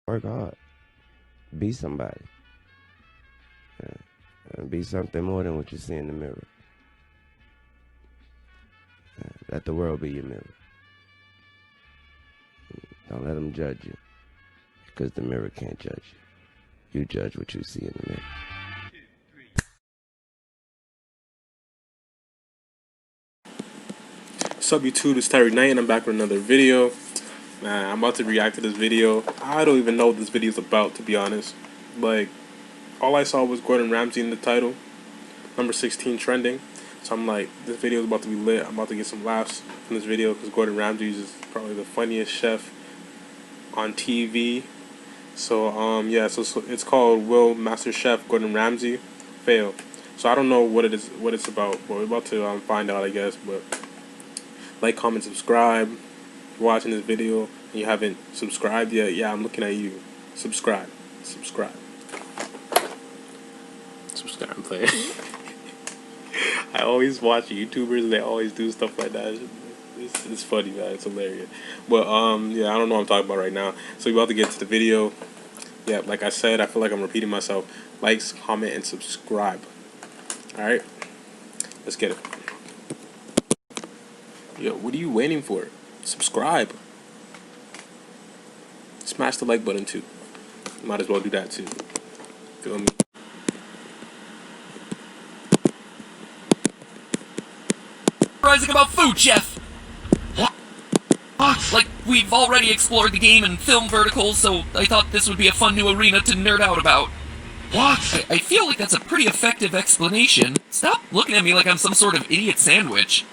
Work hard. Be somebody. Yeah. And be something more than what you see in the mirror. Yeah. Let the world be your mirror. Don't let them judge you, because the mirror can't judge you. You judge what you see in the mirror. What's up, YouTube? It's Terry Knight, and I'm back with another video. Man, I'm about to react to this video. I don't even know what this video is about, to be honest. Like, all I saw was Gordon Ramsay in the title, number 16 trending. So I'm like, this video is about to be lit. I'm about to get some laughs from this video because Gordon Ramsay is probably the funniest chef on TV. So yeah, so it's called Will Masterchef Gordon Ramsay Fail. So I don't know what it's about, but we're about to find out, I guess. But like, comment, subscribe. If you're watching this video and you haven't subscribed yet, yeah, I'm looking at you. Subscribe. I'm playing. I always watch YouTubers and they always do stuff like that. It's funny, man. It's hilarious. But yeah, I don't know what I'm talking about right now. So we're about to get to the video. Yeah, like I said, I feel like I'm repeating myself. Likes, comment, and subscribe. Alright? Let's get it. Yo, what are you waiting for? Subscribe. Smash the like button too. Might as well do that too. Feel me? Rising about food, Chef! What? Like, we've already explored the game and film verticals, so I thought this would be a fun new arena to nerd out about. What? I feel like that's a pretty effective explanation. Stop looking at me like I'm some sort of idiot sandwich.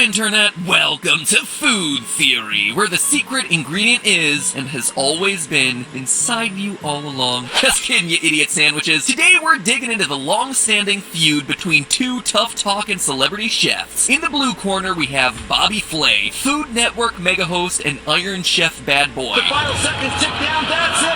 Internet, welcome to Food Theory, where the secret ingredient is, and has always been, inside you all along. Just kidding, you idiot sandwiches. Today we're digging into the long-standing feud between two tough-talking celebrity chefs. In the blue corner we have Bobby Flay, Food Network mega host and Iron Chef bad boy. The final seconds tick down, that's it!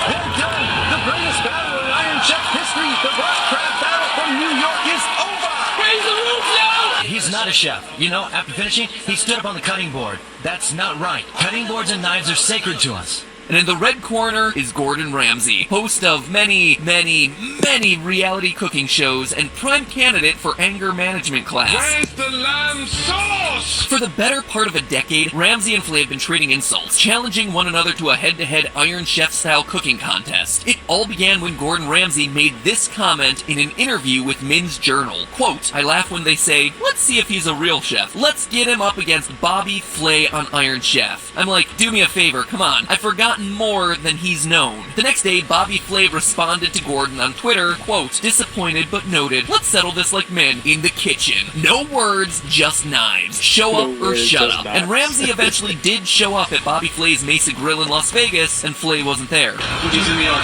They're done! The greatest battle in Iron Chef history, the Rock Crab Battle from New York is over! Raise the roof now! He's not a chef. You know, after finishing, he stood up on the cutting board. That's not right. Cutting boards and knives are sacred to us. And in the red corner is Gordon Ramsay, host of many reality cooking shows and prime candidate for anger management class. Where's the lamb sauce? For the better part of a decade, Ramsay and Flay have been trading insults, challenging one another to a head-to-head Iron Chef-style cooking contest. It all began when Gordon Ramsay made this comment in an interview with Min's Journal. Quote, "I laugh when they say, let's see if he's a real chef. Let's get him up against Bobby Flay on Iron Chef." I'm like, do me a favor, come on. I've forgotten more than he's known. The next day, Bobby Flay responded to Gordon on Twitter, quote, "Disappointed but noted. Let's settle this like men in the kitchen. No words, just knives. Show up or shut up." And Ramsay eventually did show up at Bobby Flay's Mesa Grill in Las Vegas, and Flay wasn't there. He's in New York.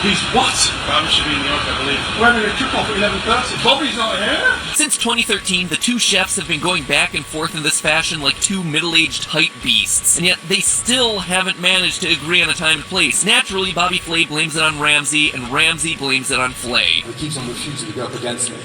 He's what? Bobby should be in New York, I believe. We're having a cook-off at 11:30. Bobby's not here? Since 2013, the two chefs have been going back and forth in this fashion like two middle-aged hype beasts, and yet they still haven't managed to agree on a time and place. Naturally, Bobby Flay blames it on Ramsay, and Ramsay blames it on Flay. He keeps on refusing to go up against me.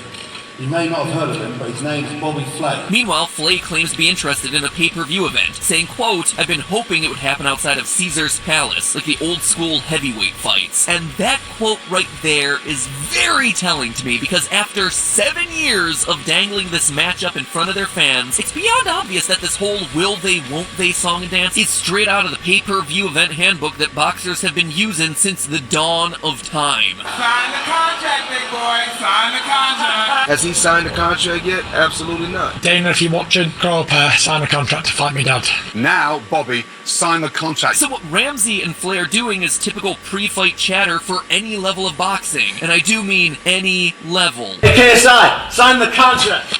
You may not have heard of him, but his name's Bobby Flay. Meanwhile, Flay claims to be interested in a pay-per-view event, saying, quote, "I've been hoping it would happen outside of Caesar's Palace, like the old-school heavyweight fights." And that quote right there is very telling to me, because after 7 years of dangling this matchup in front of their fans, it's beyond obvious that this whole will they, won't they song and dance is straight out of the pay-per-view event handbook that boxers have been using since the dawn of time. Sign the contract, big boy. Sign the contract. Has he signed a contract yet? Absolutely not. Dana, if you're watching, grow up, sign a contract to fight me dad. Now, Bobby, sign the contract. So what Ramsay and Flay are doing is typical pre-fight chatter for any level of boxing. And I do mean any level. KSI, sign the contract.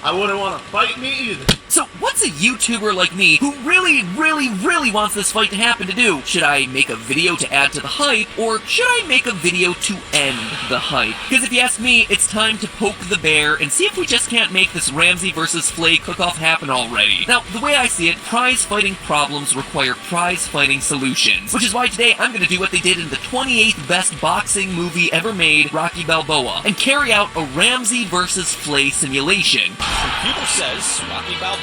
I wouldn't want to fight me either. So what's a YouTuber like me who really wants this fight to happen to do? Should I make a video to add to the hype, or should I make a video to end the hype? Because if you ask me, it's time to poke the bear and see if we just can't make this Ramsay versus Flay cook-off happen already. Now, the way I see it, prize-fighting problems require prize-fighting solutions, which is why today I'm going to do what they did in the 28th best boxing movie ever made, Rocky Balboa, and carry out a Ramsay versus Flay simulation. Computer says Rocky Balboa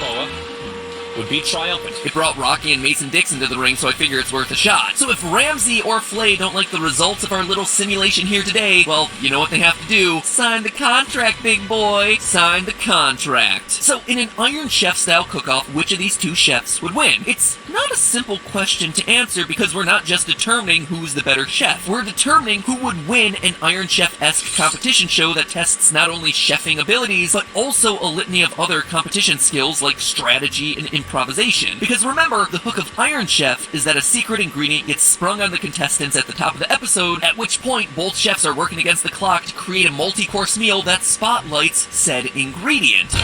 would be triumphant. It brought Rocky and Mason Dixon to the ring, so I figure it's worth a shot. So if Ramsay or Flay don't like the results of our little simulation here today, well, you know what they have to do. Sign the contract, big boy. Sign the contract. So in an Iron Chef style cook-off, which of these two chefs would win? It's not a simple question to answer because we're not just determining who's the better chef. We're determining who would win an Iron Chef-esque competition show that tests not only chefing abilities, but also a litany of other competition skills like strategy and improvisation. Because remember, the hook of Iron Chef is that a secret ingredient gets sprung on the contestants at the top of the episode, at which point both chefs are working against the clock to create a multi-course meal that spotlights said ingredient.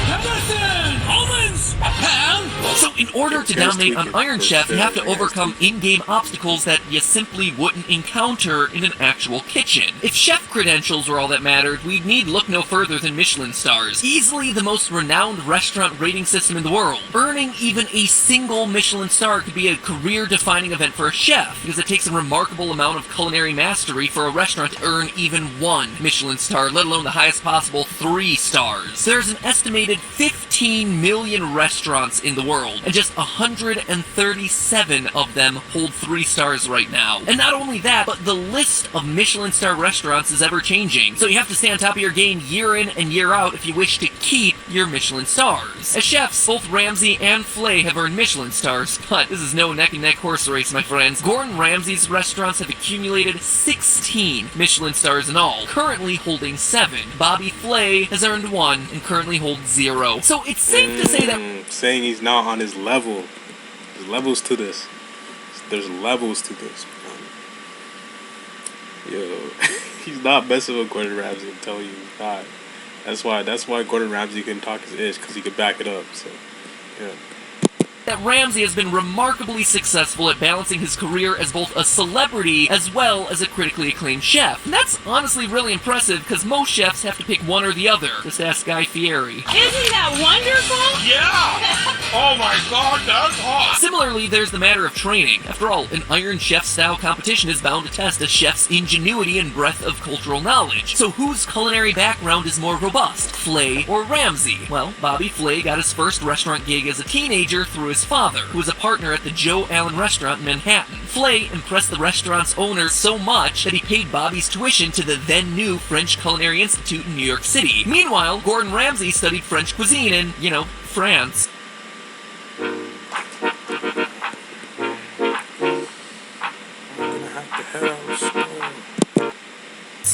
Almonds! Ham! So in order to dominate on Iron Chef, you have to overcome in-game obstacles that you simply wouldn't encounter in an actual kitchen. If chef credentials were all that mattered, we'd need look no further than Michelin stars, easily the most renowned restaurant rating system in the world. Earning even a single Michelin star could be a career-defining event for a chef, because it takes a remarkable amount of culinary mastery for a restaurant to earn even one Michelin star, let alone the highest possible 3 stars. There's an estimated 15 million restaurants in the world, and just 137 of them hold 3 stars right now. And not only that, but the list of Michelin star restaurants is ever-changing, so you have to stay on top of your game year in and year out if you wish to keep your Michelin stars. As chefs, both Ramsay and Flay have earned Michelin stars, but this is no neck-and-neck horse race, my friends. Gordon Ramsay's restaurants have accumulated 16 Michelin stars in all, currently holding 7. Bobby Flay has earned 1 and currently holds 0. So it's safe to say that... Saying he's not on his level. There's levels to this. There's levels to this. Yo, he's not messing with Gordon Ramsay, I'm telling you, he's not. That's why Gordon Ramsay can talk his ish, because he can back it up, so, yeah. That Ramsay has been remarkably successful at balancing his career as both a celebrity as well as a critically acclaimed chef. And that's honestly really impressive because most chefs have to pick one or the other. Just ask Guy Fieri. Isn't that wonderful? Yeah! Oh my god, that's hot! Similarly, there's the matter of training. After all, an Iron Chef style competition is bound to test a chef's ingenuity and breadth of cultural knowledge. So whose culinary background is more robust, Flay or Ramsay? Well, Bobby Flay got his first restaurant gig as a teenager through his father, who was a partner at the Joe Allen restaurant in Manhattan. Flay impressed the restaurant's owner so much that he paid Bobby's tuition to the then-new French Culinary Institute in New York City. Meanwhile, Gordon Ramsay studied French cuisine in, France.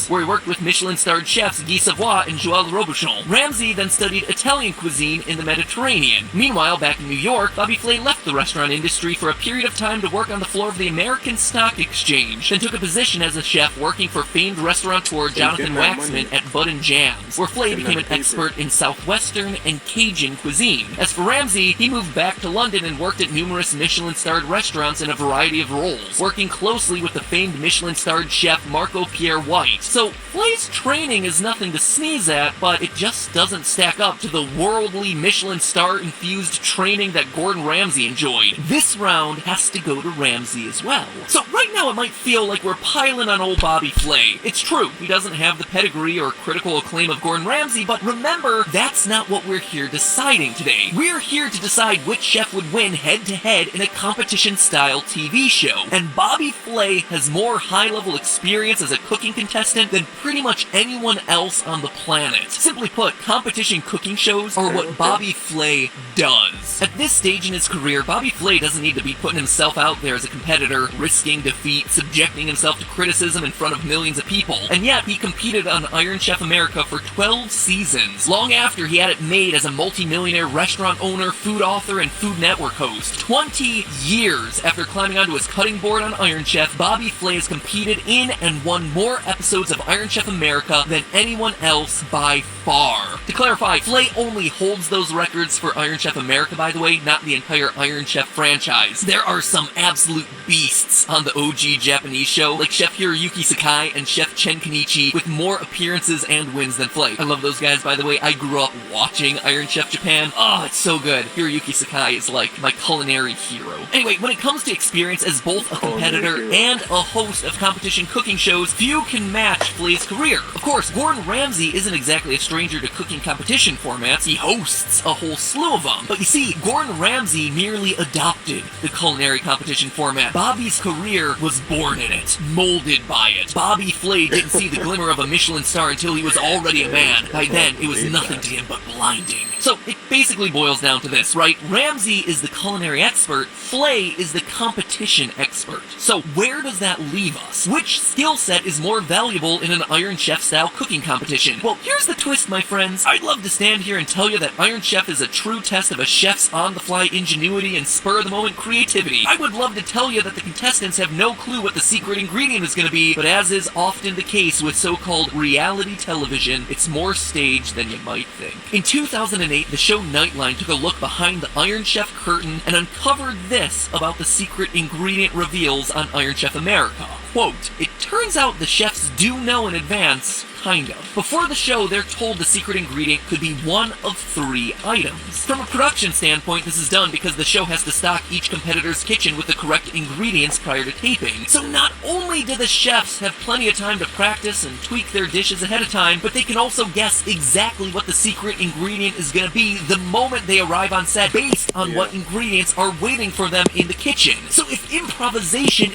Where he worked with Michelin-starred chefs Guy Savoy and Joël Robuchon. Ramsay then studied Italian cuisine in the Mediterranean. Meanwhile, back in New York, Bobby Flay left the restaurant industry for a period of time to work on the floor of the American Stock Exchange, then took a position as a chef working for famed restaurateur Jonathan Waxman at Bud and Jams, where Flay became an expert in Southwestern and Cajun cuisine. As for Ramsay, he moved back to London and worked at numerous Michelin-starred restaurants in a variety of roles, working closely with the famed Michelin-starred chef Marco Pierre White. So Flay's training is nothing to sneeze at, but it just doesn't stack up to the worldly Michelin star-infused training that Gordon Ramsay enjoyed. This round has to go to Ramsay as well. So right now it might feel like we're piling on old Bobby Flay. It's true, he doesn't have the pedigree or critical acclaim of Gordon Ramsay, but remember, that's not what we're here deciding today. We're here to decide which chef would win head-to-head in a competition-style TV show. And Bobby Flay has more high-level experience as a cooking contestant than pretty much anyone else on the planet. Simply put, competition cooking shows are what Bobby Flay does. At this stage in his career, Bobby Flay doesn't need to be putting himself out there as a competitor, risking defeat, subjecting himself to criticism in front of millions of people. And yet, he competed on Iron Chef America for 12 seasons, long after he had it made as a multi-millionaire restaurant owner, food author, and Food Network host. 20 years after climbing onto his cutting board on Iron Chef, Bobby Flay has competed in and won more episodes episodes of Iron Chef America than anyone else by far. To clarify, Flay only holds those records for Iron Chef America, by the way, not the entire Iron Chef franchise. There are some absolute beasts on the OG Japanese show, like Chef Hiroyuki Sakai and Chef Chen Kenichi, with more appearances and wins than Flay. I love those guys, by the way. I grew up watching Iron Chef Japan. Oh, it's so good. Hiroyuki Sakai is like my culinary hero. Anyway, when it comes to experience as both a competitor and a host of competition cooking shows, few can match Flay's career. Of course, Gordon Ramsay isn't exactly a stranger to cooking competition formats. He hosts a whole slew of them. But you see, Gordon Ramsay merely adopted the culinary competition format. Bobby's career was born in it, molded by it. Bobby Flay didn't see the glimmer of a Michelin star until he was already a man. By then, it was nothing to him but blinding. So it basically boils down to this, right? Ramsay is the culinary expert, Flay is the competition expert. So where does that leave us? Which skill set is more valuable in an Iron Chef style cooking competition? Well, here's the twist, my friends. I'd love to stand here and tell you that Iron Chef is a true test of a chef's on-the-fly ingenuity and spur-of-the-moment creativity. I would love to tell you that the contestants have no clue what the secret ingredient is going to be, but as is often the case with so-called reality television, it's more staged than you might think. In 2008, the show Nightline took a look behind the Iron Chef curtain and uncovered this about the secret ingredient reveals on Iron Chef America. Quote, "It turns out the chefs do know in advance, kind of. Before the show, they're told the secret ingredient could be one of 3 items. From a production standpoint, this is done because the show has to stock each competitor's kitchen with the correct ingredients prior to taping. So not only do the chefs have plenty of time to practice and tweak their dishes ahead of time, but they can also guess exactly what the secret ingredient is going to be the moment they arrive on set based on what ingredients are waiting for them in the kitchen. So if improvisation..."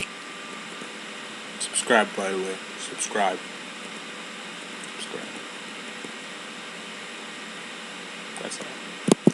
Subscribe, by the way. Subscribe. That's all.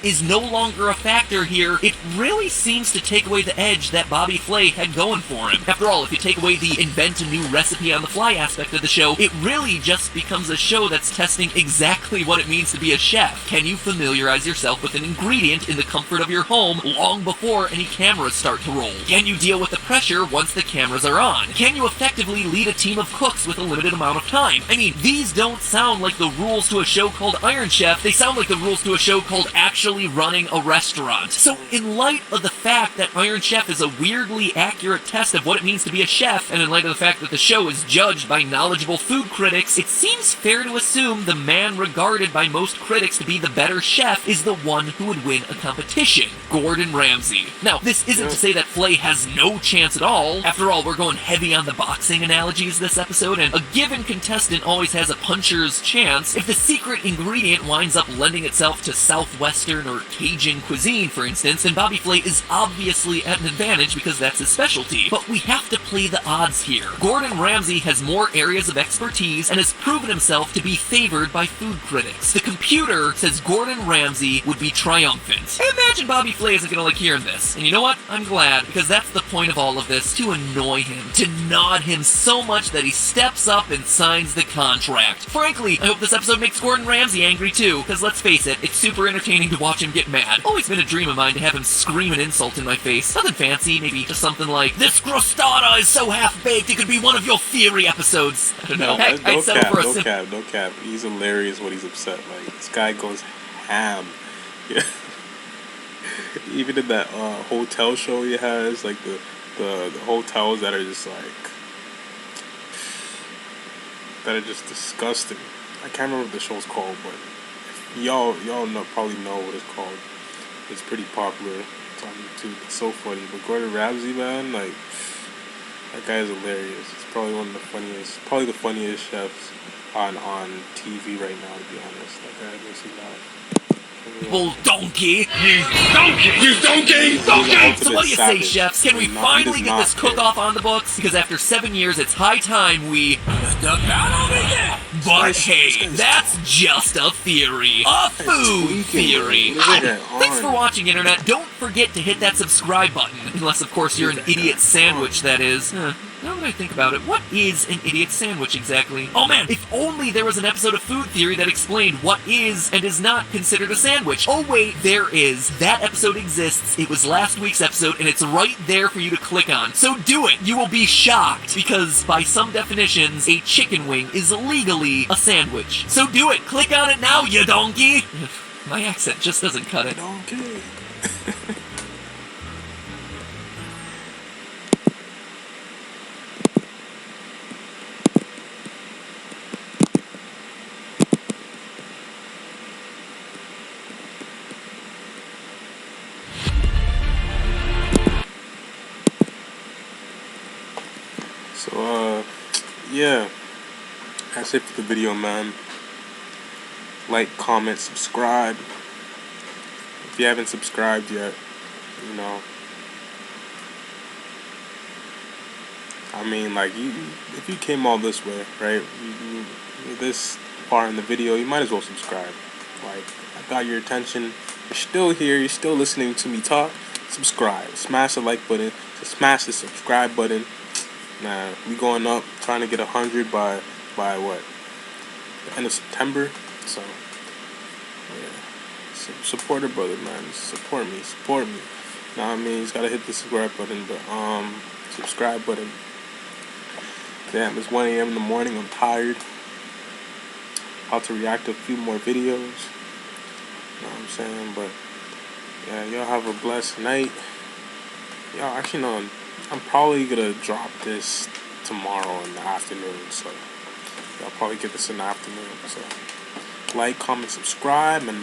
Is no longer a factor here, it really seems to take away the edge that Bobby Flay had going for him. After all, if you take away the invent a new recipe on the fly aspect of the show, it really just becomes a show that's testing exactly what it means to be a chef. Can you familiarize yourself with an ingredient in the comfort of your home long before any cameras start to roll? Can you deal with the pressure once the cameras are on? Can you effectively lead a team of cooks with a limited amount of time? I mean, these don't sound like the rules to a show called Iron Chef, they sound like the rules to a show called actually running a restaurant. So in light of the fact that Iron Chef is a weirdly accurate test of what it means to be a chef, and in light of the fact that the show is judged by knowledgeable food critics, it seems fair to assume the man regarded by most critics to be the better chef is the one who would win a competition, Gordon Ramsay. Now, this isn't to say that Flay has no chance at all. After all, we're going heavy on the boxing analogies this episode, and a given contestant always has a puncher's chance. If the secret ingredient winds up lending itself to Southwestern or Cajun cuisine, for instance, then Bobby Flay is obviously at an advantage because that's his specialty. But we have to play the odds here. Gordon Ramsay has more areas of expertise and has proven himself to be favored by food critics. The computer says Gordon Ramsay would be triumphant. Imagine Bobby Flay isn't gonna like hearing this. And you know what? I'm glad, because that's the point of all of this, to annoy him, to nod him so much that he steps up and signs the contract. Frankly, I hope this episode makes Gordon Ramsay angry too, because let's face it, it's super entertaining to watch him get mad. Always been a dream of mine to have him scream an insult in my face. Nothing fancy, maybe just something like, "This crostata is so half-baked it could be one of your theory episodes." I don't know. No cap. He's hilarious when he's upset. Like, this guy goes ham. Yeah. Even in that hotel show he has, like the hotels that are just disgusting. I can't remember what the show's called, but y'all probably know what it's called. It's pretty popular. It's on YouTube. It's so funny. But Gordon Ramsay, man, like, that guy is hilarious. He's probably one of the funniest chefs on TV right now, to be honest. That guy makes me laugh. Well, donkey! You donkey! So what do you say, chefs? Can we finally get this cook-off on the books? Because after 7 years, it's high time we... But hey, that's just a theory. A food theory. Thanks for watching, Internet. Don't forget to hit that subscribe button. Unless, of course, you're an idiot sandwich, that is. Now that I think about it, what is an idiot sandwich exactly? Oh man, if only there was an episode of Food Theory that explained what is and is not considered a sandwich. Oh wait, there is. That episode exists. It was last week's episode, and it's right there for you to click on. So do it! You will be shocked, because by some definitions, a chicken wing is legally a sandwich. So do it! Click on it now, you donkey! My accent just doesn't cut it. Donkey. So, yeah, that's it for the video, man. Like, comment, subscribe. If you haven't subscribed yet, you know, I mean, like, if you came all this way, right, this far in the video, you might as well subscribe. Like, I got your attention. You're still here. You're still listening to me talk. Subscribe. Smash the like button. Smash the subscribe button. Nah, we going up, trying to get 100 by what? The end of September. So, yeah. Support a brother, man. Support me. Know what I mean? He's gotta hit the subscribe button, but subscribe button. Damn, it's 1 a.m. in the morning. I'm tired. About to react to a few more videos. You know what I'm saying? But yeah, y'all have a blessed night. Y'all actually no. I'm probably gonna drop this tomorrow in the afternoon, so I'll probably get this in the afternoon. So, like, comment, subscribe, and